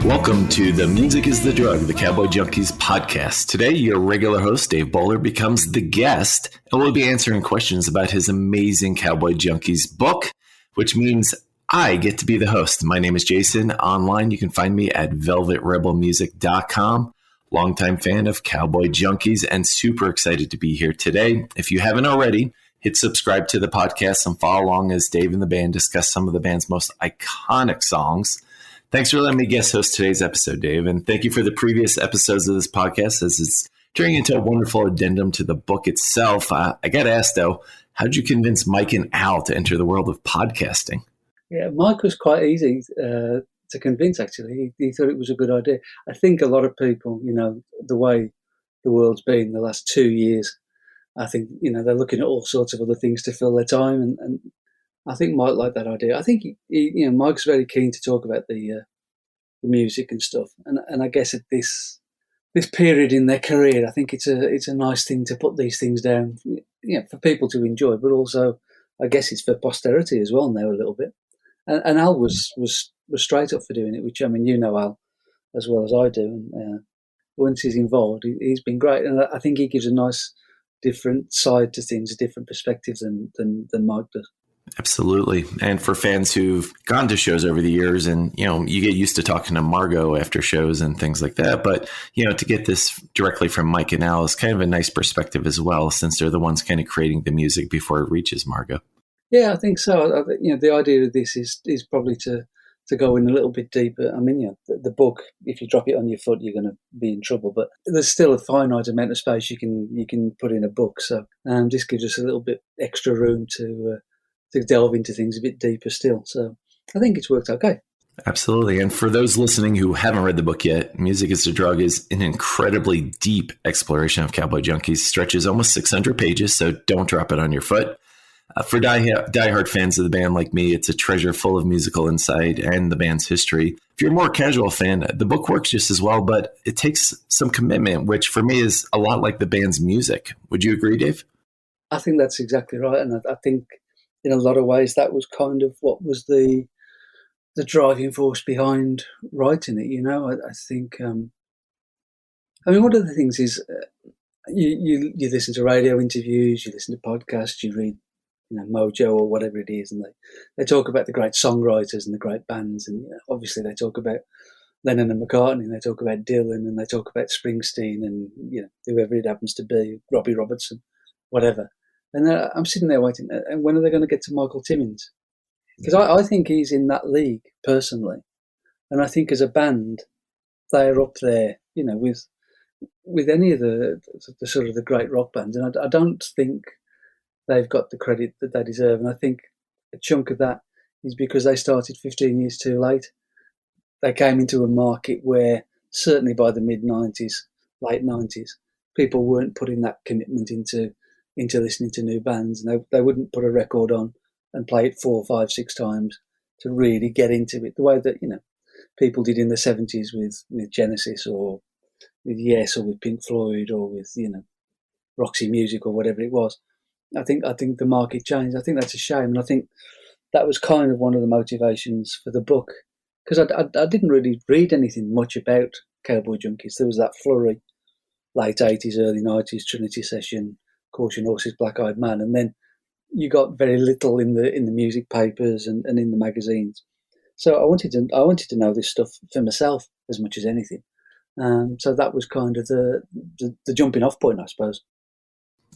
Welcome to The Music is the Drug, the Cowboy Junkies podcast. Today, your regular host, Dave Bowler, becomes the guest, and we'll be answering questions about his amazing Cowboy Junkies book, which means I get to be the host. My name is Jason. Online, you can find me at velvetrebelmusic.com. Longtime fan of Cowboy Junkies and super excited to be here today. If you haven't already, hit subscribe to the podcast and follow along as Dave and the band discuss some of the band's most iconic songs. Thanks for letting me guest host today's episode, Dave, and thank you for the previous episodes of this podcast as it's turning into a wonderful addendum to the book itself. I got to ask, though, how did you convince Mike and Al to enter the world of podcasting? Yeah, Mike was quite easy to convince, actually. He thought it was a good idea. I think a lot of people, the way the world's been the last 2 years, I think, they're looking at all sorts of other things to fill their time, and I think Mike liked that idea. I think Mike's very keen to talk about the music and stuff, and I guess at this period in their career, I think it's a nice thing to put these things down, for people to enjoy, but also I guess it's for posterity as well now a little bit. And Al was straight up for doing it, which Al as well as I do, and once he's involved, he's been great, and I think he gives a nice different side to things, a different perspective than Mike does. Absolutely. And for fans who've gone to shows over the years and, you get used to talking to Margot after shows and things like that. But, to get this directly from Mike and Al is kind of a nice perspective as well, since they're the ones kind of creating the music before it reaches Margot. Yeah, I think so. The idea of this is probably to go in a little bit deeper. The book, if you drop it on your foot, you're going to be in trouble. But there's still a finite amount of space you can put in a book. So this gives us a little bit extra room to delve into things a bit deeper still. So I think it's worked okay. Absolutely. And for those listening who haven't read the book yet, Music is the Drug is an incredibly deep exploration of Cowboy Junkies, stretches almost 600 pages, so don't drop it on your foot. For diehard fans of the band like me, it's a treasure full of musical insight and the band's history. If you're a more casual fan, the book works just as well, but it takes some commitment, which for me is a lot like the band's music. Would you agree, Dave? I think that's exactly right. And I think in a lot of ways, that was kind of what was the driving force behind writing it. I think. One of the things is you listen to radio interviews, you listen to podcasts, you read, Mojo or whatever it is, and they talk about the great songwriters and the great bands, and obviously they talk about Lennon and McCartney, and they talk about Dylan, and they talk about Springsteen, and whoever it happens to be, Robbie Robertson, whatever. And I'm sitting there waiting, and when are they going to get to Michael Timmins? Because I think he's in that league, personally. And I think as a band, they're up there, with any of the sort of the great rock bands. And I don't think they've got the credit that they deserve. And I think a chunk of that is because they started 15 years too late. They came into a market where, certainly by the mid-90s, late 90s, people weren't putting that commitment into listening to new bands, and they wouldn't put a record on and play it 4, 5, 6 times to really get into it the way that people did in the 70s with Genesis or with Yes or with Pink Floyd or with Roxy Music or whatever it was. I think the market changed. I think that's a shame, and I think that was kind of one of the motivations for the book, because I didn't really read anything much about Cowboy Junkies. There was that flurry, late 80s, early 90s, Trinity Session, Caution Horses, Black Eyed Man, and then you got very little in the music papers and in the magazines. So I wanted to know this stuff for myself as much as anything. So that was kind of the jumping off point, I suppose.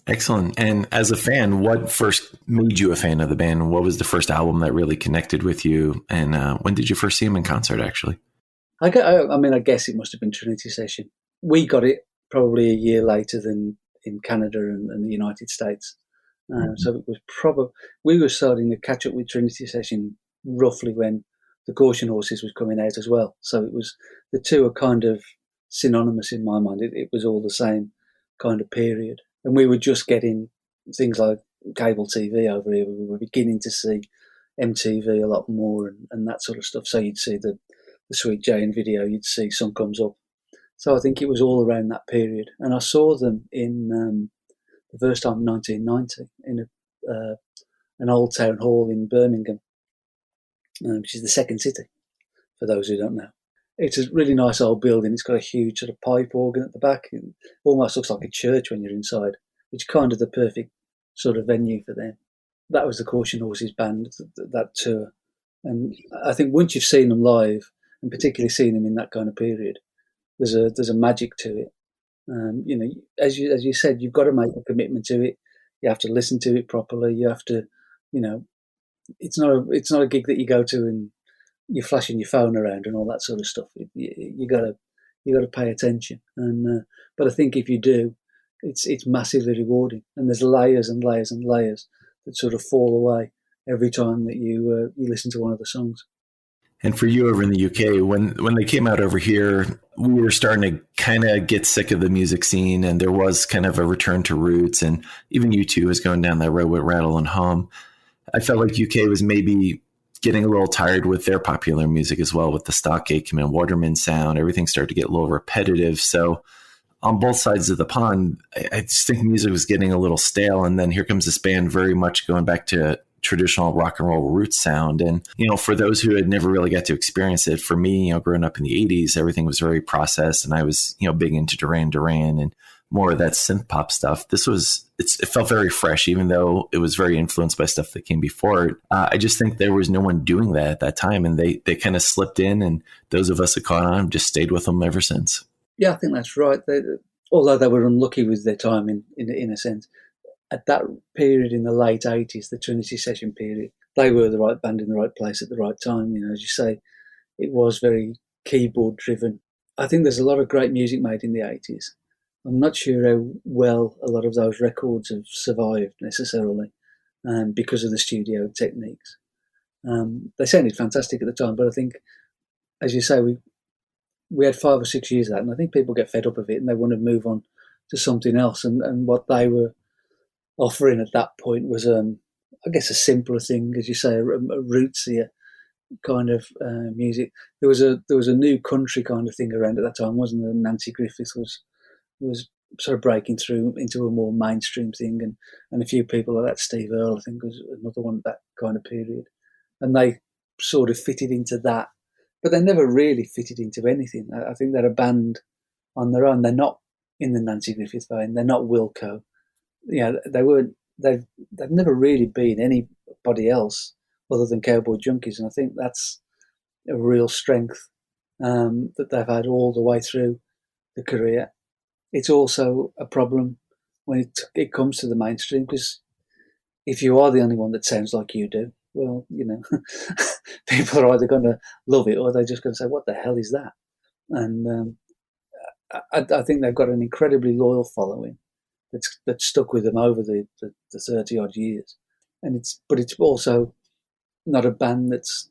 Excellent. And as a fan, what first made you a fan of the band? What was the first album that really connected with you? And when did you first see them in concert, actually? I guess it must have been Trinity Session. We got it probably a year later than in Canada and the United States. So it was we were starting to catch up with Trinity Session roughly when the Caution Horses was coming out as well. So it was, the two are kind of synonymous in my mind. It was all the same kind of period. And we were just getting things like cable TV over here. We were beginning to see MTV a lot more and that sort of stuff. So you'd see the Sweet Jane video, you'd see Sun Comes Up. So I think it was all around that period. And I saw them in the first time in 1990 in an old town hall in Birmingham, which is the second city, for those who don't know. It's a really nice old building. It's got a huge sort of pipe organ at the back. It almost looks like a church when you're inside, which is kind of the perfect sort of venue for them. That was the Caution Horses band, that tour. And I think once you've seen them live, and particularly seen them in that kind of period, there's a magic to it. You know, as you said, you've got to make a commitment to it. You have to listen to it properly. You have to, you know, it's not a gig that you go to and you're flashing your phone around and all that sort of stuff. You got to pay attention. But I think if you do, it's massively rewarding. And there's layers and layers and layers that sort of fall away every time that you listen to one of the songs. And for you over in the UK, when they came out over here, we were starting to kind of get sick of the music scene, and there was kind of a return to roots. And even U2 was going down that road with Rattle and Hum. I felt like UK was maybe getting a little tired with their popular music as well, with the Stock Aitken and Waterman sound. Everything started to get a little repetitive. So on both sides of the pond, I just think music was getting a little stale. And then here comes this band very much going back to traditional rock and roll roots sound. And, you know, for those who had never really got to experience it, for me, you know, growing up in the 80s, everything was very processed. And I was, you know, big into Duran Duran and more of that synth pop stuff. It felt very fresh, even though it was very influenced by stuff that came before it. I just think there was no one doing that at that time. And they kind of slipped in, and those of us that caught on just stayed with them ever since. Yeah, I think that's right. Although they were unlucky with their time in a sense, at that period in the late 80s, the Trinity Session period, they were the right band in the right place at the right time. You know, as you say, it was very keyboard driven. I think there's a lot of great music made in the 80s. I'm not sure how well a lot of those records have survived necessarily because of the studio techniques. They sounded fantastic at the time, but I think, as you say, we had 5 or 6 years of that, and I think people get fed up of it and they want to move on to something else. And what they were offering at that point was, I guess, a simpler thing, as you say, a rootsier kind of music. There was a new country kind of thing around at that time, wasn't there? Nancy Griffith was sort of breaking through into a more mainstream thing, and a few people like that. Steve Earle, I think, was another one at that kind of period, and they sort of fitted into that, but they never really fitted into anything. I think they're a band on their own. They're not in the Nancy Griffith vein. They're not Wilco. You know, they weren't. They've never really been anybody else other than Cowboy Junkies, and I think that's a real strength that they've had all the way through the career. It's also a problem when it comes to the mainstream, because if you are the only one that sounds like you do, well, you know, people are either going to love it or they're just going to say, "What the hell is that?" And I think they've got an incredibly loyal following that's stuck with them over the 30 odd years, but it's also not a band that's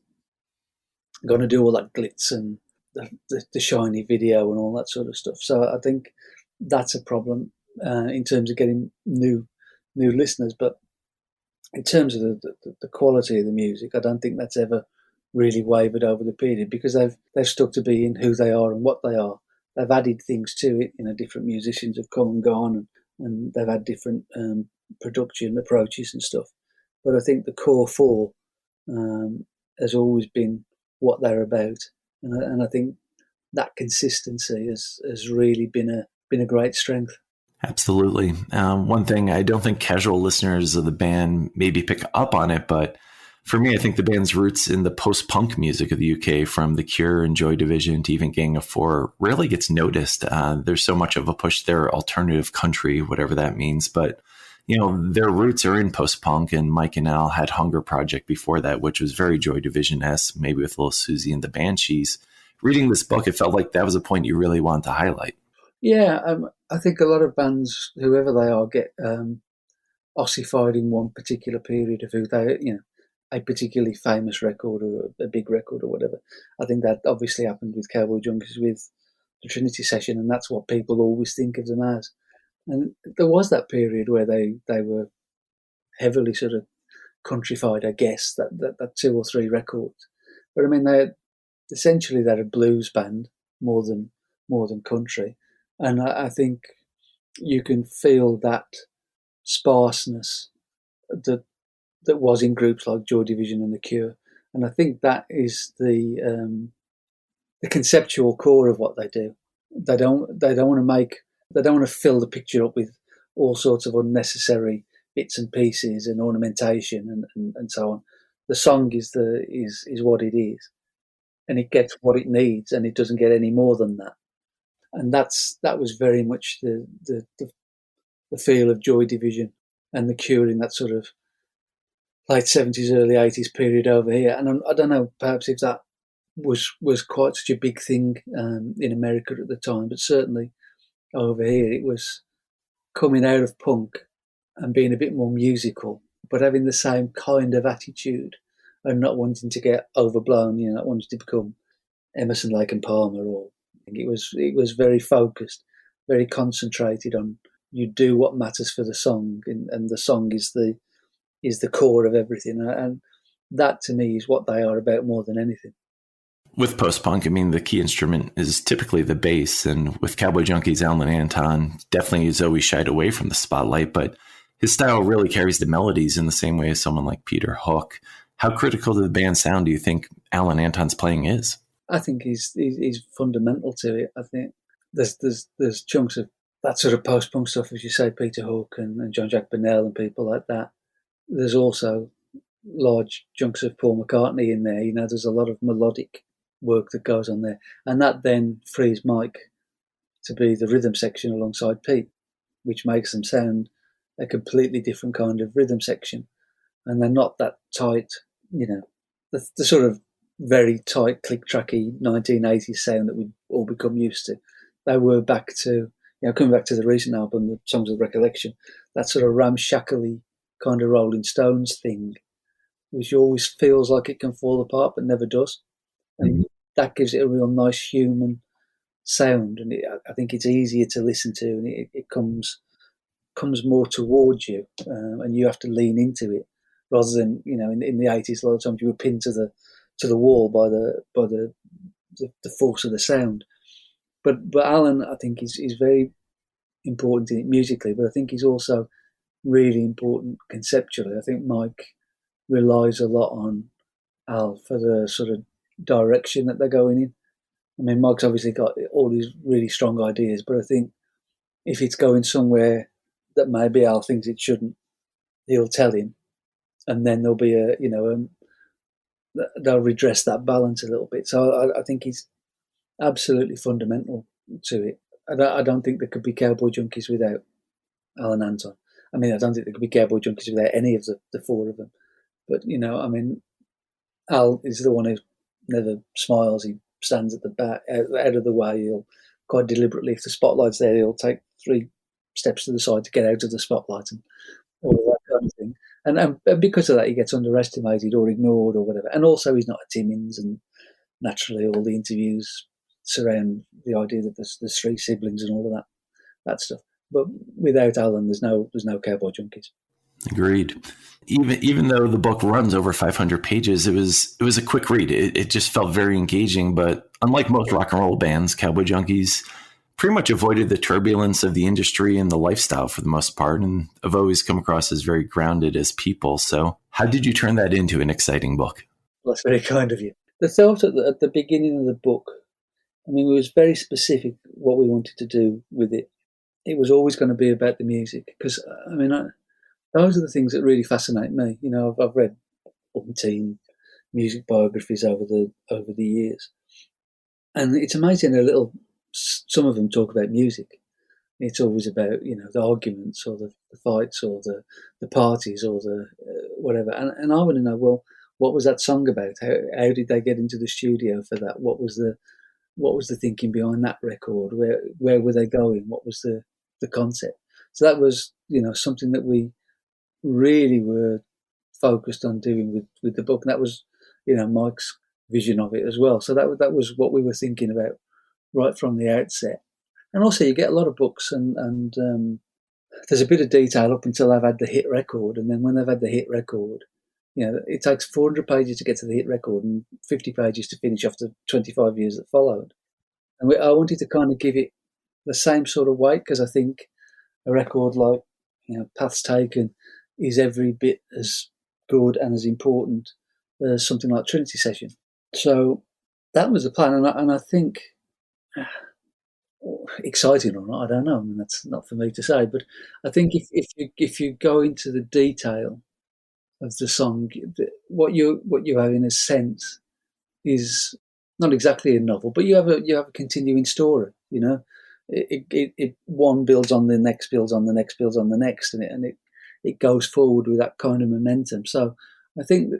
going to do all that glitz and the shiny video and all that sort of stuff. So I think that's a problem in terms of getting new listeners. But in terms of the quality of the music, I don't think that's ever really wavered over the period, because they've stuck to being who they are and what they are. They've added things to it. You know, different musicians have come and gone, and they've had different production approaches and stuff. But I think the core four has always been what they're about, and I think that consistency has really been a great strength. Absolutely. One thing, I don't think casual listeners of the band maybe pick up on it, but for me, I think the band's roots in the post-punk music of the UK, from The Cure and Joy Division to even Gang of Four, rarely gets noticed. There's so much of a push there, alternative country, whatever that means. But, you know, their roots are in post-punk, and Mike and Al had Hunger Project before that, which was very Joy Division-esque, maybe with Little Susie and the Banshees. Reading this book, it felt like that was a point you really wanted to highlight. Yeah, I think a lot of bands, whoever they are, get ossified in one particular period of who they, you know, a particularly famous record or a big record or whatever. I think that obviously happened with Cowboy Junkies with the Trinity Session, and that's what people always think of them as. And there was that period where they were heavily sort of countrified, I guess, that 2 or 3 records. But I mean, they're a blues band more than country, and I think you can feel that sparseness that was in groups like Joy Division and The Cure, and I think that is the conceptual core of what they do. They don't want to fill the picture up with all sorts of unnecessary bits and pieces and ornamentation and so on. The song is what it is, and it gets what it needs, and it doesn't get any more than that. And that was very much the feel of Joy Division and the Cure in that sort of late 70s, early 80s period over here. And I don't know, perhaps if that was quite such a big thing in America at the time, but certainly over here it was coming out of punk and being a bit more musical, but having the same kind of attitude and not wanting to get overblown, not wanting to become Emerson, Lake and Palmer. Or it was very focused, very concentrated on you do what matters for the song, and the song is the core of everything, and that to me is what they are about more than anything. With post-punk, I mean, the key instrument is typically the bass, and with Cowboy Junkies, Alan Anton definitely has always shied away from the spotlight, but his style really carries the melodies in the same way as someone like Peter Hook. How critical to the band's sound do you think Alan Anton's playing is? I think he's fundamental to it. I think there's chunks of that sort of post-punk stuff, as you say, Peter Hook and John Jack Burnell and people like that. There's also large chunks of Paul McCartney in there. There's a lot of melodic work that goes on there, and that then frees Mike to be the rhythm section alongside Pete, which makes them sound a completely different kind of rhythm section. And they're not that tight, the sort of very tight click-tracky 1980s sound that we've all become used to. They were back to, coming back to the recent album, the Songs of Recollection, that sort of ramshackly kind of Rolling Stones thing, which always feels like it can fall apart but never does. And that gives it a real nice human sound, and I think it's easier to listen to, and it comes more towards you, and you have to lean into it rather than in the 80s a lot of times you were pinned to the wall by the force of the sound. But Alan, I think, is very important in it musically, but I think he's also really important conceptually. I think Mike relies a lot on Al for the sort of direction that they're going in. I mean, Mike's obviously got all these really strong ideas, but I think if it's going somewhere that maybe Al thinks it shouldn't, he'll tell him, and then there'll be they'll redress that balance a little bit. So I think he's absolutely fundamental to it. I don't think there could be Cowboy Junkies without Alan Anton. I mean, I don't think there could be Cowboy Junkies without any of the four of them. But, I mean, Al is the one who never smiles. He stands at the back, out of the way. He'll quite deliberately, if the spotlight's there, he'll take 3 steps to the side to get out of the spotlight and all that kind of thing. And because of that, he gets underestimated or ignored or whatever. And also, he's not a Timmins, and naturally, all the interviews surround the idea that there's 3 siblings and all of that stuff. But without Alan, there's no Cowboy Junkies. Agreed. Even though the book runs over 500 pages, it was a quick read. It just felt very engaging. But unlike most rock and roll bands, Cowboy Junkies pretty much avoided the turbulence of the industry and the lifestyle for the most part, and have always come across as very grounded as people. So how did you turn that into an exciting book? Well, that's very kind of you. The thought at the beginning of the book, I mean, it was very specific what we wanted to do with it. It was always going to be about the music, because, I mean, those are the things that really fascinate me. I've read umpteen music biographies over the years, and it's amazing how some of them talk about music. It's always about the arguments or the fights or the parties or the whatever. And I want to know, well, what was that song about? How did they get into the studio for that? What was the thinking behind that record? Where were they going? What was the concept? So that was something that we really were focused on doing with the book, and that was Mike's vision of it as well. So that was what we were thinking about right from the outset. And also, you get a lot of books, and there's a bit of detail up until they've had the hit record, and then when they've had the hit record, it takes 400 pages to get to the hit record and 50 pages to finish off the 25 years that followed. And I wanted to kind of give it the same sort of weight, because I think a record like Paths Taken is every bit as good and as important as something like Trinity Session. So that was the plan, and I think exciting or not, I don't know. I mean, that's not for me to say, but I think if you go into the detail of the song, what you have in a sense is not exactly a novel, but you have a continuing story. You know, it one builds on the next, builds on the next, builds on the next, and it goes forward with that kind of momentum. So I think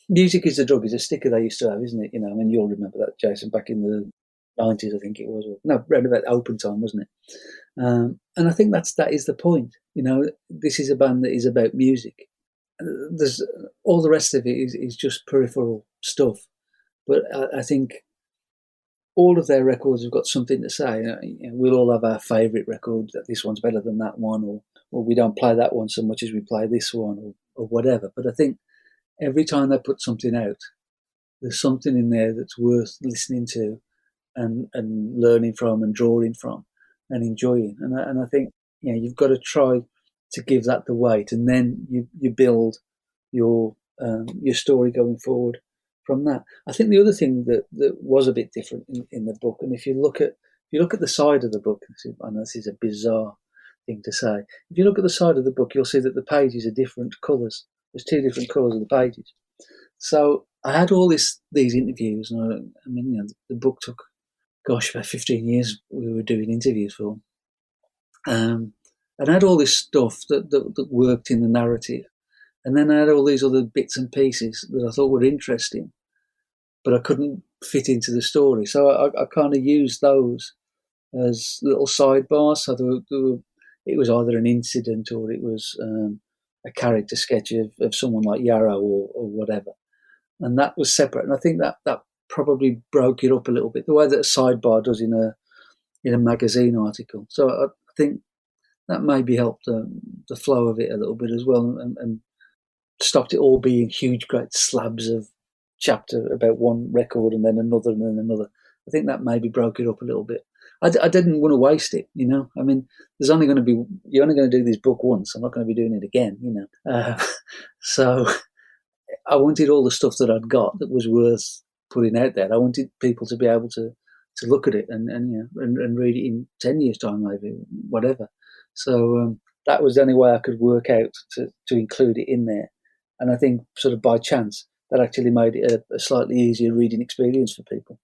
music is the drug is a sticker they used to have, isn't it? You know, I mean, you'll remember that, Jason, back in the 90s, I think it was. No, around about open time, wasn't it? And I think that is the point. You know, this is a band that is about music. There's all the rest of it is just peripheral stuff. But I think all of their records have got something to say. We'll all have our favourite record, that this one's better than that one, or we don't play that one so much as we play this one, or whatever. But I think every time they put something out, there's something in there that's worth listening to and learning from and drawing from and enjoying. And I think, you know, you've got to try to give that the weight, and then you build your story going forward from that. I think the other thing that was a bit different in the book, and if you look at the side of the book, I know this is a bizarre thing to say. If you look at the side of the book, you'll see that the pages are different colours. There's two different colours of the pages. So I had all these interviews, and I mean, you know, the book took, gosh, about 15 years we were doing interviews for. And I had all this stuff that worked in the narrative. And then I had all these other bits and pieces that I thought were interesting, but I couldn't fit into the story. So I kind of used those as little sidebars. So it was either an incident or it was a character sketch of someone like Yarrow or whatever. And that was separate. And I think that probably broke it up a little bit, the way that a sidebar does in a magazine article. So I think that maybe helped the flow of it a little bit as well, and stopped it all being huge, great slabs of chapter about one record and then another and then another. I think that maybe broke it up a little bit. I didn't want to waste it, you know. I mean, you're only going to do this book once. I'm not going to be doing it again, you know. So I wanted all the stuff that I'd got that was worth putting out there. I wanted people to be able to look at it and you know, and read it in 10 years' time, maybe, whatever. So that was the only way I could work out to include it in there. And I think sort of by chance, that actually made it a slightly easier reading experience for people.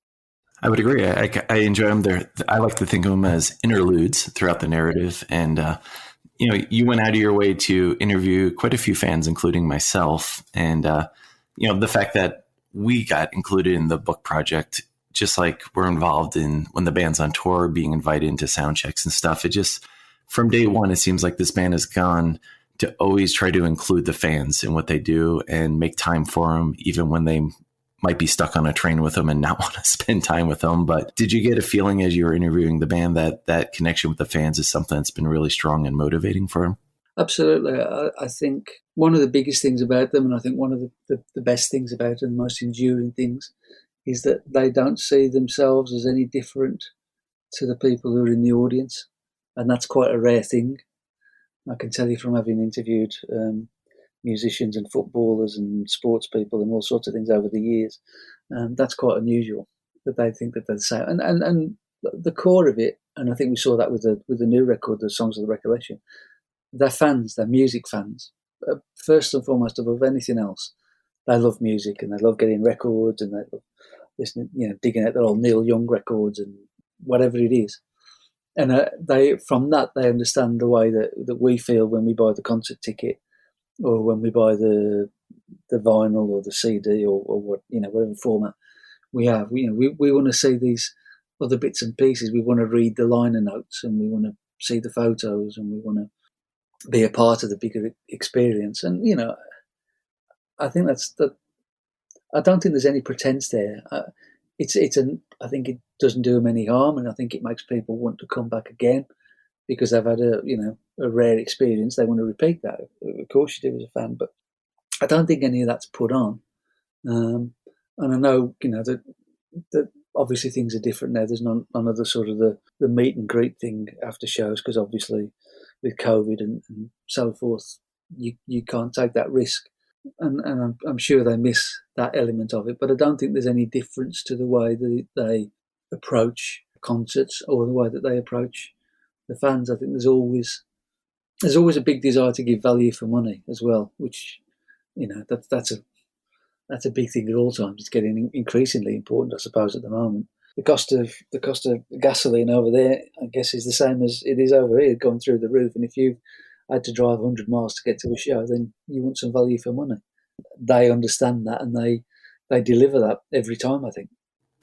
I would agree. I enjoy them. I like to think of them as interludes throughout the narrative. And, you know, you went out of your way to interview quite a few fans, including myself. And, you know, the fact that we got included in the book project, just like we're involved in when the band's on tour, being invited into sound checks and stuff. It just, from day one, it seems like this band has gone to always try to include the fans in what they do and make time for them, even when they might be stuck on a train with them and not want to spend time with them. But did you get a feeling as you were interviewing the band that connection with the fans is something that's been really strong and motivating for them? Absolutely. I think one of the biggest things about them, and I think one of the best things about them, the most enduring things, is that they don't see themselves as any different to the people who are in the audience. And that's quite a rare thing. I can tell you from having interviewed musicians and footballers and sports people and all sorts of things over the years, that's quite unusual that they think that they're the same. And the core of it, and I think we saw that with the new record, the Songs of the Recollection, they're fans, they're music fans. First and foremost, above anything else, they love music and they love getting records and they love listening, you know, digging out their old Neil Young records and whatever it is. And they understand the way that we feel when we buy the concert ticket or when we buy the vinyl or the CD or what, you know, whatever format we have. We want to see these other bits and pieces. We want to read the liner notes and we want to see the photos and we want to be a part of the bigger experience. And, you know, I think I don't think there's any pretense there. I think it doesn't do them any harm, and I think it makes people want to come back again because they've had a rare experience. They want to repeat that. Of course you do as a fan, but I don't think any of that's put on. And I know, you know, that obviously things are different now. There's none of the sort of the meet and greet thing after shows because obviously with COVID and so forth, you can't take that risk. and I'm sure they miss that element of it. But I don't think there's any difference to the way that they approach concerts or the way that they approach the fans. I think there's always a big desire to give value for money as well, which that's a big thing at all times. It's getting increasingly important, I suppose, at the moment. The cost of gasoline over there, I guess, is the same as it is over here, going through the roof. And if you had to drive 100 miles to get to a show, then you want some value for money. They understand that, and they deliver that every time, I think.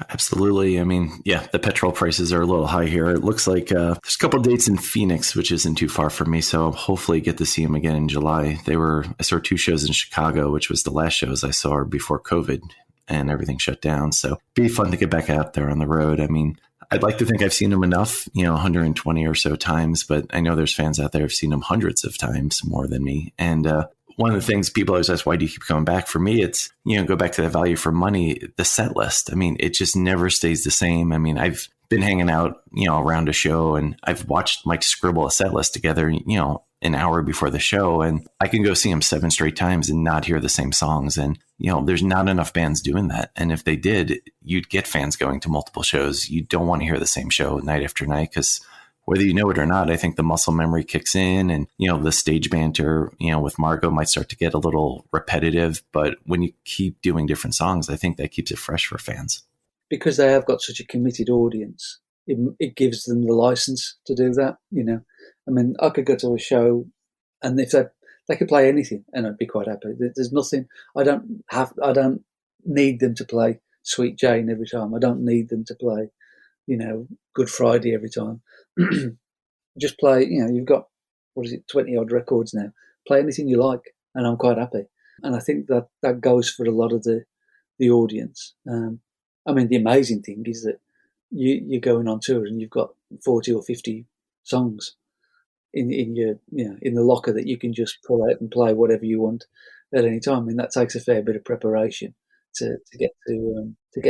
Absolutely. I mean, yeah, the petrol prices are a little high here. It looks like there's a couple of dates in Phoenix, which isn't too far from me. So I'll hopefully get to see them again in July. I saw 2 shows in Chicago, which was the last shows I saw before COVID and everything shut down. So it'd be fun to get back out there on the road. I mean, I'd like to think I've seen them enough, 120 or so times, but I know there's fans out there who've seen them hundreds of times more than me. And one of the things people always ask, why do you keep coming back? For me, it's, go back to the value for money, the set list. I mean, it just never stays the same. I mean, I've been hanging out, around a show, and I've watched Mike scribble a set list together, an hour before the show, and I can go see him 7 straight times and not hear the same songs. And, there's not enough bands doing that. And if they did, you'd get fans going to multiple shows. You don't want to hear the same show night after night, because whether you know it or not, I think the muscle memory kicks in, and, the stage banter, with Margot might start to get a little repetitive. But when you keep doing different songs, I think that keeps it fresh for fans. Because they have got such a committed audience, it gives them the license to do that. I mean, I could go to a show, and if they could play anything, and I'd be quite happy. There's nothing. I don't need them to play Sweet Jane every time. I don't need them to play, Good Friday every time. Just play. You've got, 20 odd records now. Play anything you like, and I'm quite happy. And I think that goes for a lot of the audience. I mean, the amazing thing is that you're going on tour and you've got 40 or 50 songs in your in the locker that you can just pull out and play whatever you want at any time. I mean, that takes a fair bit of preparation to get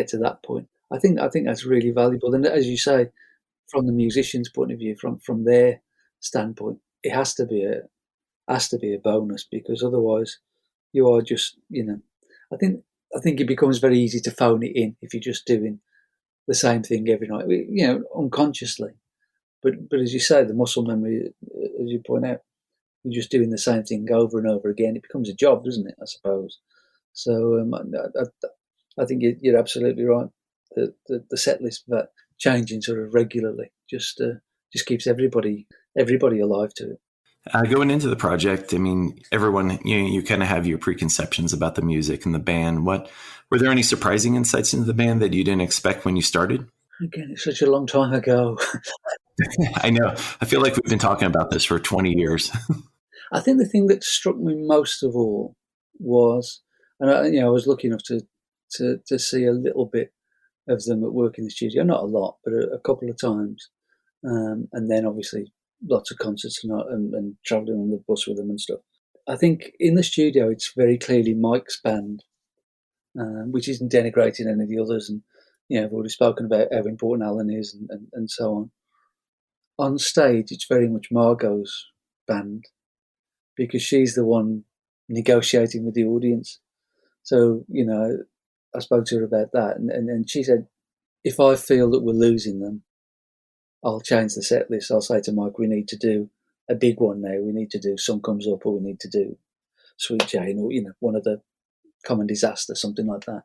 to that point. I think that's really valuable. And as you say, from the musician's point of view, from their standpoint, it has to be a bonus, because otherwise you are just I think it becomes very easy to phone it in if you're just doing the same thing every night, unconsciously. But as you say, the muscle memory, as you point out, you're just doing the same thing over and over again. It becomes a job, doesn't it? I suppose. So I think you're absolutely right. The set list that changing sort of regularly just keeps everybody alive to it. Going into the project, I mean, everyone, you kind of have your preconceptions about the music and the band. Were there any surprising insights into the band that you didn't expect when you started? Again, it's such a long time ago. I know. I feel like we've been talking about this for 20 years. I think the thing that struck me most of all was, and I was lucky enough to see a little bit of them at work in the studio. Not a lot, but a couple of times. And then obviously lots of concerts and travelling on the bus with them and stuff. I think in the studio it's very clearly Mike's band, which isn't denigrating any of the others. And I've already spoken about how important Alan is and so on. On stage, it's very much Margot's band, because she's the one negotiating with the audience. So, I spoke to her about that, and she said, if I feel that we're losing them, I'll change the set list. I'll say to Mike, we need to do a big one now. We need to do Sun Comes Up, or we need to do Sweet Jane, or, one of the Common Disaster, something like that.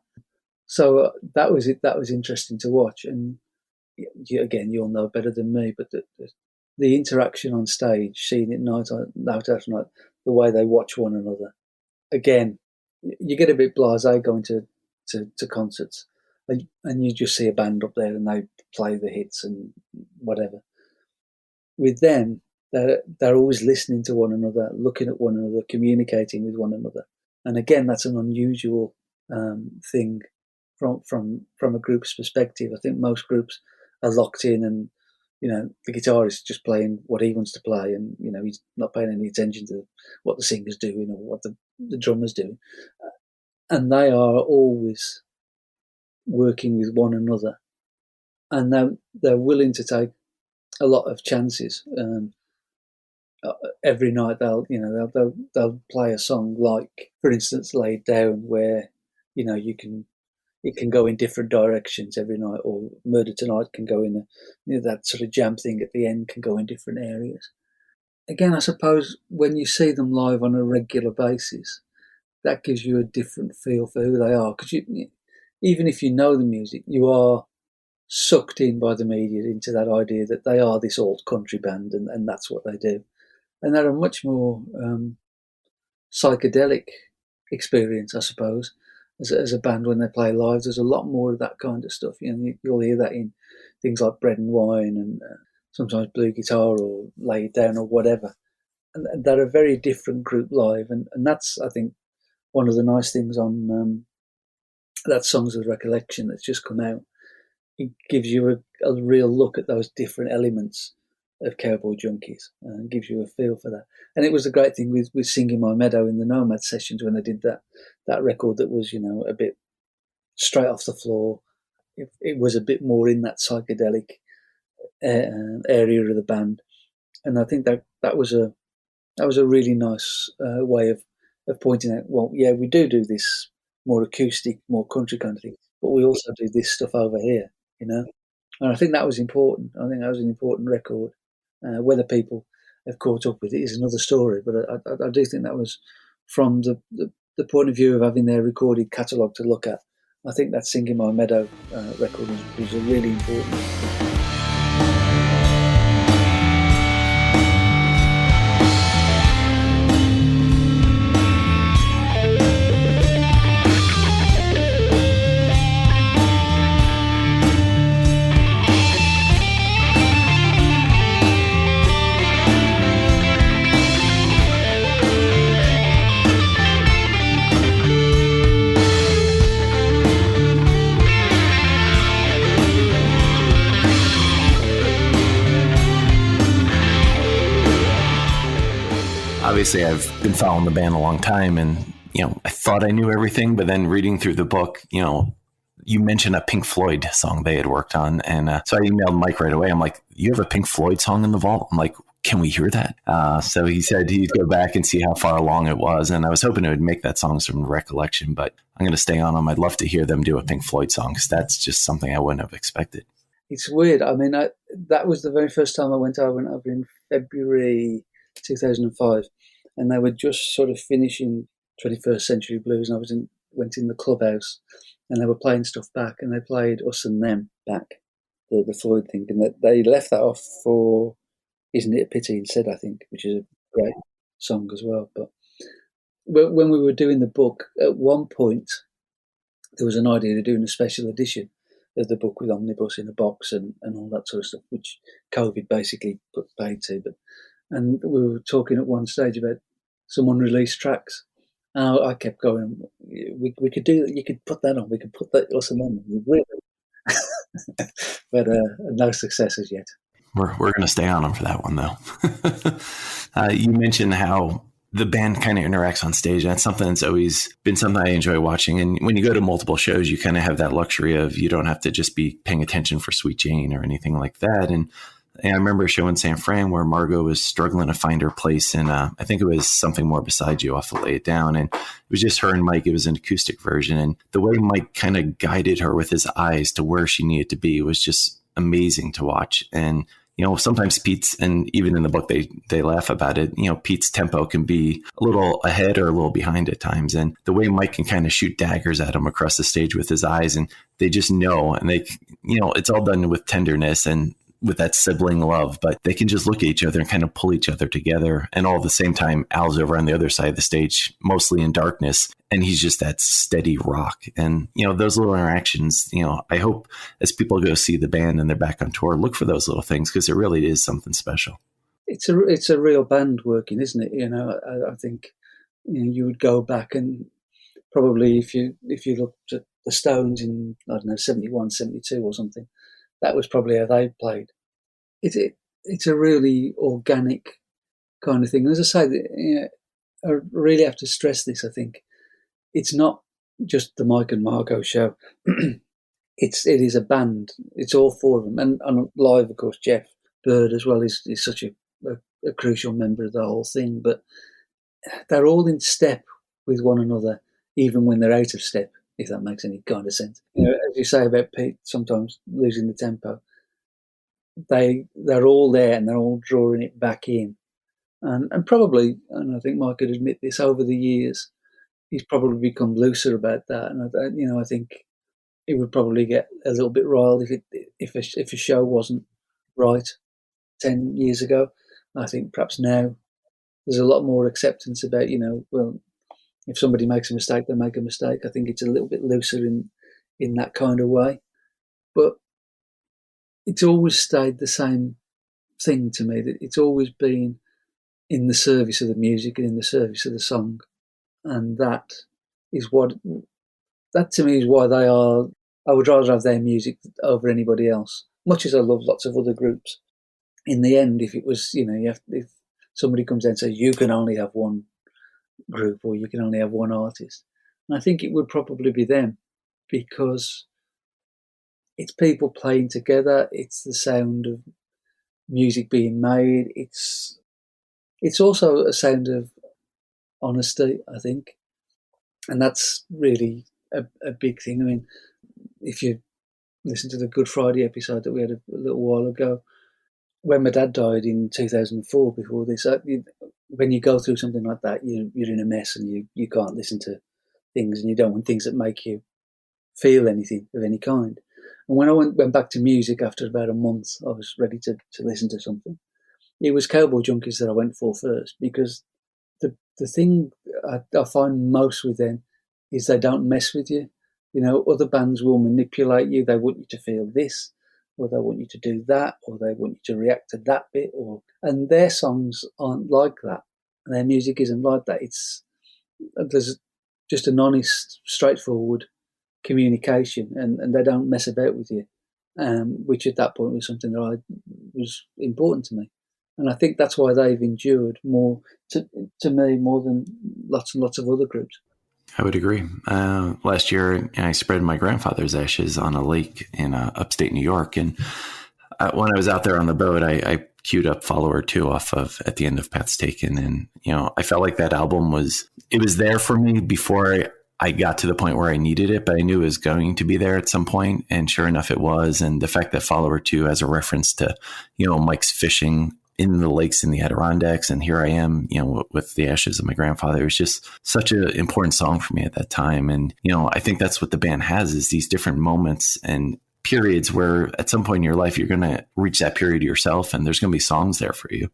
So that was it. That was interesting to watch. And again, you'll know better than me, but the interaction on stage, seeing it night after night, the way they watch one another. Again, you get a bit blasé going to concerts, and you just see a band up there and they play the hits and whatever. With them, they're always listening to one another, looking at one another, communicating with one another. And again, that's an unusual thing from a group's perspective. I think most groups are locked in, and the guitarist is just playing what he wants to play, and he's not paying any attention to what the singer's doing or what the drummer's doing. And they are always working with one another, and they're willing to take a lot of chances. every night they'll play a song like, for instance, "Laid Down," where it can go in different directions every night, or "Murder Tonight" can go in that sort of jam thing at the end can go in different areas. Again, I suppose when you see them live on a regular basis, that gives you a different feel for who they are, because even if you know the music, you are sucked in by the media into that idea that they are this old country band, and that's what they do. And they're a much more psychedelic experience, I suppose, as a band when they play live. There's a lot more of that kind of stuff. You'll hear that in things like Bread and Wine, and sometimes Blue Guitar or Lay It Down or whatever. And they're a very different group live, and that's, I think, one of the nice things on that Songs of Recollection that's just come out. It gives you a real look at those different elements of Cowboy Junkies, and gives you a feel for that. And it was a great thing with Singing My Meadow in the Nomad sessions when they did that record that was, a bit straight off the floor. It was a bit more in that psychedelic area of the band, and I think that was a really nice way of pointing out, well, yeah, we do this more acoustic, more country kind of thing, but we also do this stuff over here, And I think that was important. I think that was an important record. Whether people have caught up with it is another story, but I do think that was, from the point of view of having their recorded catalogue to look at, I think that Singing My Meadow record was a really important one. Obviously, I've been following the band a long time, and I thought I knew everything, but then reading through the book, you mentioned a Pink Floyd song they had worked on, and so I emailed Mike right away. I'm like, "You have a Pink Floyd song in the vault?" I'm like, "Can we hear that?" So he said he'd go back and see how far along it was, and I was hoping it would make that song from recollection, but I'm going to stay on them. I'd love to hear them do a Pink Floyd song, because that's just something I wouldn't have expected. It's weird. I mean, that was the very first time I went over in February 2005, and they were just sort of finishing 21st Century Blues, and I went in the clubhouse, and they were playing stuff back, and they played Us and Them back, the Floyd thing, and they left that off for Isn't It a Pity instead, I think, which is a great song as well. But when we were doing the book, at one point there was an idea of doing a special edition of the book with omnibus in a box and all that sort of stuff, which COVID basically put paid to. And we were talking at one stage about some unreleased tracks. And I kept going, we could do that. You could put that on. We could put that Us and Them. But no success as yet. We're going to stay on them for that one, though. You mentioned how the band kind of interacts on stage. That's something that's always been something I enjoy watching. And when you go to multiple shows, you kind of have that luxury of, you don't have to just be paying attention for Sweet Jane or anything like that. And I remember a show in San Fran where Margot was struggling to find her place. And I think it was Something More Beside You off of Lay It Down. And it was just her and Mike. It was an acoustic version. And the way Mike kind of guided her with his eyes to where she needed to be was just amazing to watch. And sometimes Pete's, and even in the book, they laugh about it. Pete's tempo can be a little ahead or a little behind at times. And the way Mike can kind of shoot daggers at him across the stage with his eyes, and they just know, and they, it's all done with tenderness and with that sibling love, but they can just look at each other and kind of pull each other together. And all at the same time, Al's over on the other side of the stage, mostly in darkness, and he's just that steady rock. And, those little interactions, I hope as people go see the band and they're back on tour, look for those little things, because it really is something special. It's a real band working, isn't it? I think you would go back and probably if you looked at the Stones in, I don't know, 71, 72 or something, that was probably how they played. It's a really organic kind of thing. And as I say, I really have to stress this. I think it's not just the Mike and Margot show. It is a band. It's all four of them, and live, of course. Jeff Bird as well is such a a crucial member of the whole thing. But they're all in step with one another, even when they're out of step, if that makes any kind of sense. As you say about Pete, sometimes losing the tempo, they're all there and they're all drawing it back in. And probably, and I think Mike could admit this, over the years, he's probably become looser about that. And I think he would probably get a little bit riled if a show wasn't right 10 years ago. I think perhaps now there's a lot more acceptance about, well, if somebody makes a mistake, they make a mistake. I think it's a little bit looser in that kind of way. But it's always stayed the same thing to me, that it's always been in the service of the music and in the service of the song. And that to me is why they are. I would rather have their music over anybody else, much as I love lots of other groups. In the end, if it was, if somebody comes in and says you can only have one group or you can only have one artist, and I think it would probably be them, because it's people playing together, it's the sound of music being made, it's also a sound of honesty, I think, and that's really a big thing. I mean, if you listen to the Good Friday episode that we had a little while ago, when my dad died in 2004, before this, when you go through something like that, you're in a mess and you can't listen to things, and you don't want things that make you feel anything of any kind. And when I went back to music after about a month, I was ready to listen to something. It was Cowboy Junkies that I went for first, because the thing I find most with them is they don't mess with you. Other bands will manipulate you. They want you to feel this, or they want you to do that, or they want you to react to that bit, and their songs aren't like that. And their music isn't like that. There's just an honest, straightforward communication, and they don't mess about with you, which at that point was something that was important to me. And I think that's why they've endured more, to me, more than lots and lots of other groups. I would agree. Last year, I spread my grandfather's ashes on a lake in upstate New York. And when I was out there on the boat, I queued up Follower 2 off of At the End of Paths Taken. And, I felt like that album was there for me before I got to the point where I needed it, but I knew it was going to be there at some point. And sure enough, it was. And the fact that Follower 2 has a reference to, Mike's fishing in the lakes in the Adirondacks, and here I am, with the ashes of my grandfather. It was just such an important song for me at that time. And, I think that's what the band has, is these different moments and periods where at some point in your life, you're going to reach that period yourself, and there's going to be songs there for you.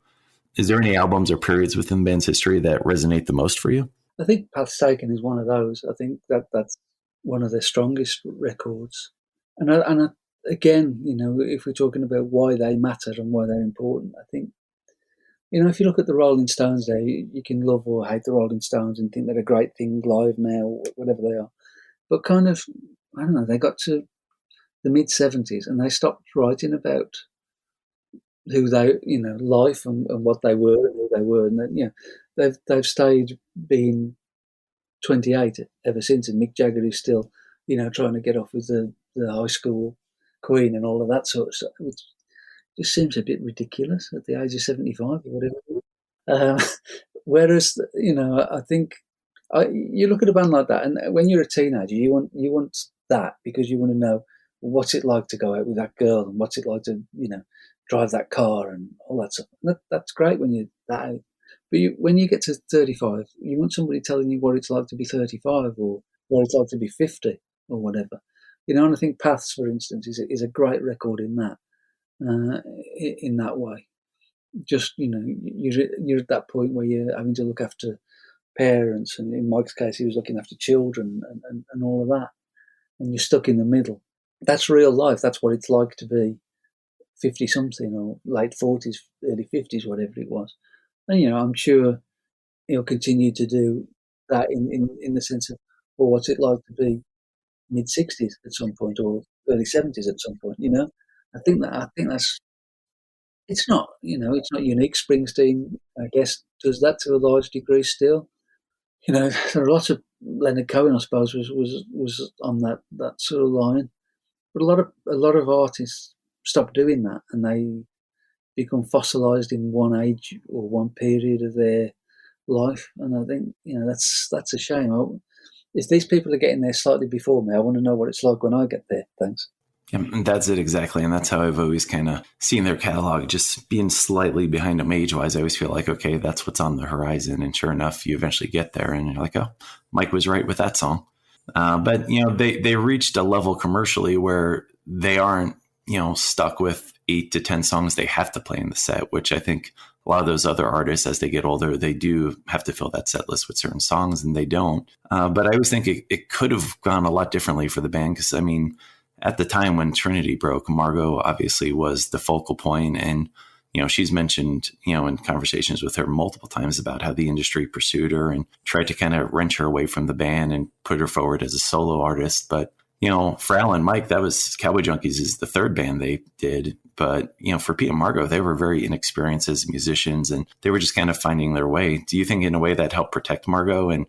Is there any albums or periods within the band's history that resonate the most for you? I think Paths Taken is one of those. I think that's one of their strongest records. And again, if we're talking about why they matter and why they're important, I think, if you look at the Rolling Stones there, you can love or hate the Rolling Stones and think they're a great thing live now, or whatever they are. But kind of, I don't know, they got to the mid-70s and they stopped writing about who they, life and what they were and who they were. And then, they've stayed being 28 ever since. And Mick Jagger is still, trying to get off with the high school queen and all of that sort of stuff, which just seems a bit ridiculous at the age of 75 or whatever. Whereas, I think you look at a band like that, and when you're a teenager, you want that, because you want to know what's it like to go out with that girl, and what's it like to, drive that car and all that stuff. That's great when you're that age. But when you get to 35, you want somebody telling you what it's like to be 35, or what it's like to be 50, or whatever. And I think Paths, for instance, is a great record in that. In that way, just you're at that point where you're having to look after parents, and in Mike's case, he was looking after children and all of that, and you're stuck in the middle. That's real life. That's what it's like to be 50 something, or late 40s, early 50s, whatever it was. And I'm sure he'll continue to do that in the sense of, well, what's it like to be mid 60s at some point, or early 70s at some point. I think that's, it's not, it's not unique. Springsteen, I guess, does that to a large degree still. There are lots of, Leonard Cohen, I suppose, was on that sort of line, but a lot of artists stopped doing that, and become fossilized in one age or one period of their life, and I think that's a shame. If these people are getting there slightly before me, I want to know what it's like when I get there. Thanks. Yeah, and that's it exactly. And that's how I've always kind of seen their catalog, just being slightly behind them age-wise. I always feel like, okay, that's what's on the horizon. And sure enough, you eventually get there and you're like, oh, Mike was right with that song. But, they reached a level commercially where they aren't, stuck with 8 to 10 songs they have to play in the set, which I think a lot of those other artists, as they get older, they do have to fill that set list with certain songs, and they don't. But I always think it could have gone a lot differently for the band because, at the time when Trinity broke, Margot obviously was the focal point, and she's mentioned in conversations with her multiple times about how the industry pursued her and tried to kind of wrench her away from the band and put her forward as a solo artist. But for Al and Mike, that was Cowboy Junkies is the third band they did. But for Pete and Margot, they were very inexperienced as musicians, and they were just kind of finding their way. Do you think in a way that helped protect Margot and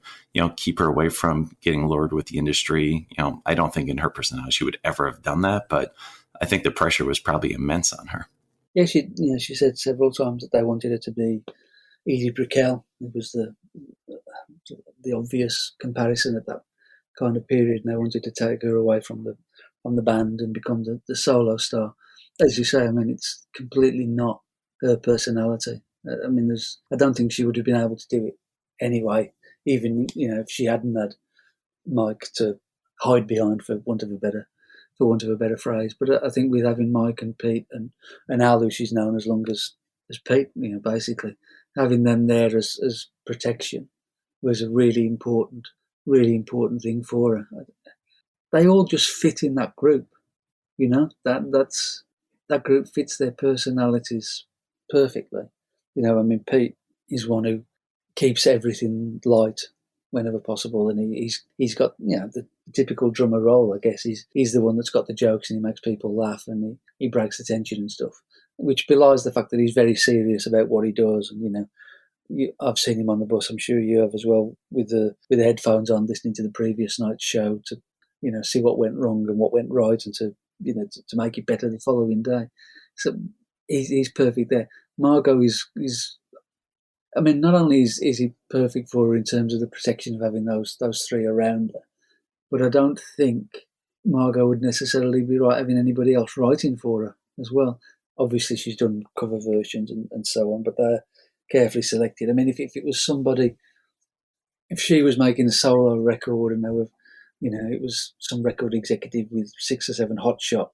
keep her away from getting lured with the industry? I don't think in her personality she would ever have done that, but I think the pressure was probably immense on her. Yeah, she said several times that they wanted her to be Edie Brickell. It was the obvious comparison at that kind of period, and they wanted to take her away from the band and become the solo star. As you say, it's completely not her personality. I don't think she would have been able to do it anyway, even if she hadn't had Mike to hide behind, for want of a better phrase. But I think with having Mike and Pete and Al, who she's known as long as Pete, basically having them there as protection was a really important thing for her. They all just fit in that group, that group fits their personalities perfectly. Pete is one who keeps everything light whenever possible, and he's got the typical drummer role. I guess he's the one that's got the jokes and he makes people laugh and he breaks the tension and stuff, which belies the fact that he's very serious about what he does. And I've seen him on the bus. I'm sure you have as well, with the headphones on, listening to the previous night's show to see what went wrong and what went right, and to make it better the following day. So he's perfect there. Margot is not only is he perfect for her in terms of the protection of having those three around her, but I don't think Margot would necessarily be right having anybody else writing for her as well. Obviously, she's done cover versions and so on, but they're carefully selected. If it was somebody, if she was making a solo record and they were, it was some record executive with 6 or 7 hotshot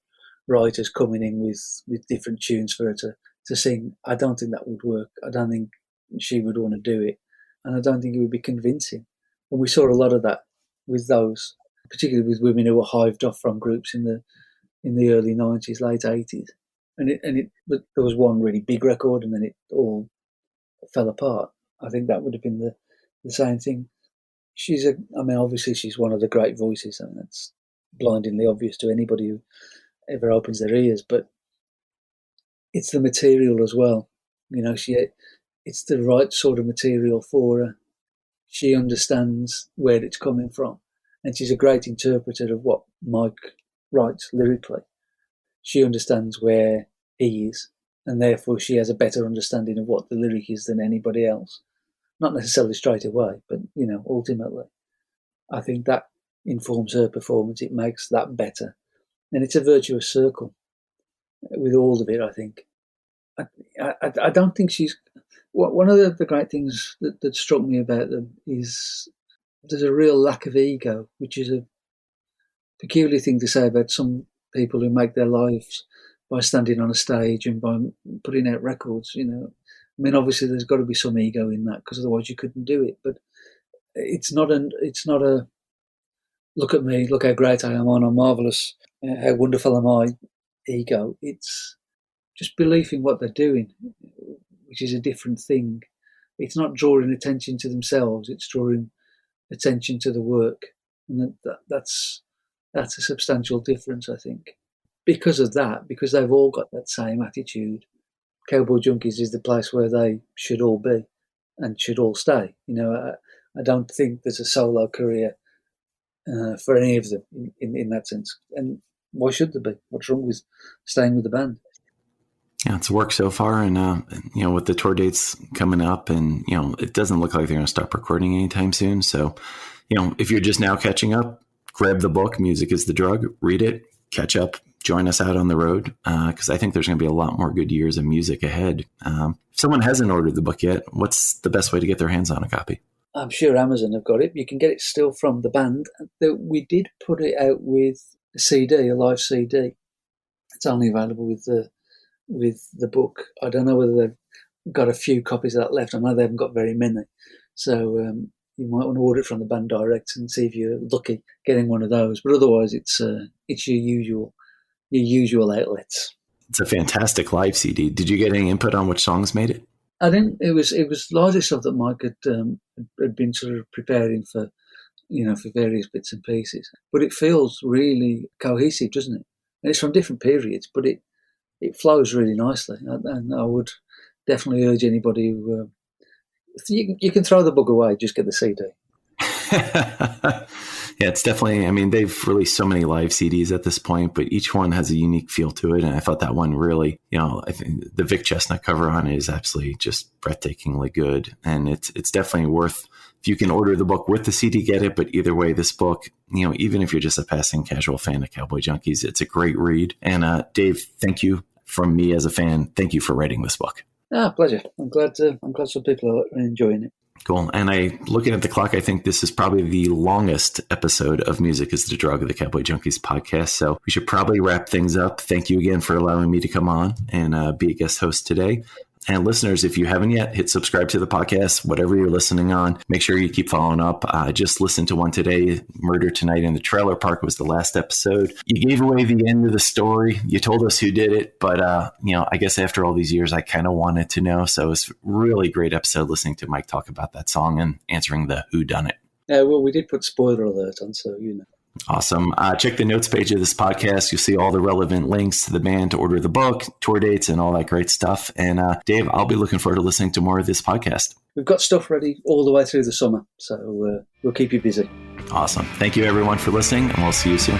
writers coming in with different tunes for her to sing, I don't think that would work. I don't think she would want to do it, and I don't think it would be convincing. And we saw a lot of that with those, particularly with women who were hived off from groups in the early 90s, late 80s. But there was one really big record, and then it all fell apart. I think that would have been the same thing. Obviously she's one of the great voices, and that's blindingly obvious to anybody who ever opens their ears, but it's the material as well. It's the right sort of material for her. She understands where it's coming from, and she's a great interpreter of what Mike writes lyrically. She understands where he is, and therefore she has a better understanding of what the lyric is than anybody else. Not necessarily straight away, but ultimately, I think that informs her performance. It makes that better, and it's a virtuous circle with all of it. I think. I don't think she's. One of the great things that struck me about them is there's a real lack of ego, which is a peculiar thing to say about some people who make their lives by standing on a stage and by putting out records. Obviously there's got to be some ego in that, because otherwise you couldn't do it. But it's not a look at me, look how great I am, I'm marvelous, how wonderful am I ego. It's just belief in what they're doing, which is a different thing. It's not drawing attention to themselves, it's drawing attention to the work. And that's a substantial difference, I think. Because of that, because they've all got that same attitude, Cowboy Junkies is the place where they should all be and should all stay. I don't think there's a solo career for any of them in that sense. And why should there be? What's wrong with staying with the band? Yeah, it's worked so far. And, with the tour dates coming up and, it doesn't look like they're going to stop recording anytime soon. So, if you're just now catching up, grab the book, Music is the Drug, read it, catch up, join us out on the road. Because I think there's going to be a lot more good years of music ahead. If someone hasn't ordered the book yet, what's the best way to get their hands on a copy? I'm sure Amazon have got it. You can get it still from the band. We did put it out with a CD, a live CD. It's only available with the book. I don't know whether they've got a few copies of that left. I know they haven't got very many. So you might want to order it from the band direct and see if you're lucky getting one of those. But otherwise, it's your usual outlets. It's a fantastic live CD. Did you get any input on which songs made it? I didn't. It was largely stuff that Mike had been sort of preparing for, for various bits and pieces. But it feels really cohesive, doesn't it? And it's from different periods, but it flows really nicely. And I would definitely urge anybody who you can throw the book away, just get the CD. Yeah, it's definitely, they've released so many live CDs at this point, but each one has a unique feel to it. And I thought that one really, I think the Vic Chestnut cover on it is absolutely just breathtakingly good. And it's definitely worth, if you can order the book with the CD, get it. But either way, this book, even if you're just a passing casual fan of Cowboy Junkies, it's a great read. And Dave, thank you from me as a fan. Thank you for writing this book. Pleasure. I'm glad some people are enjoying it. Cool. And looking at the clock, I think this is probably the longest episode of Music is the Drug of the Cowboy Junkies podcast. So we should probably wrap things up. Thank you again for allowing me to come on and be a guest host today. And listeners, if you haven't yet, hit subscribe to the podcast, whatever you're listening on. Make sure you keep following up. Just listen to one today. Murder Tonight in the Trailer Park was the last episode. You gave away the end of the story. You told us who did it. But, I guess after all these years, I kind of wanted to know. So it was a really great episode listening to Mike talk about that song and answering the whodunit. Yeah, well, we did put spoiler alert on, so Awesome. Check the notes page of this podcast. You'll see all the relevant links to the band, to order the book, tour dates, and all that great stuff. And Dave, I'll be looking forward to listening to more of this podcast. We've got stuff ready all the way through the summer, so we'll keep you busy. Awesome. Thank you, everyone, for listening, and we'll see you soon.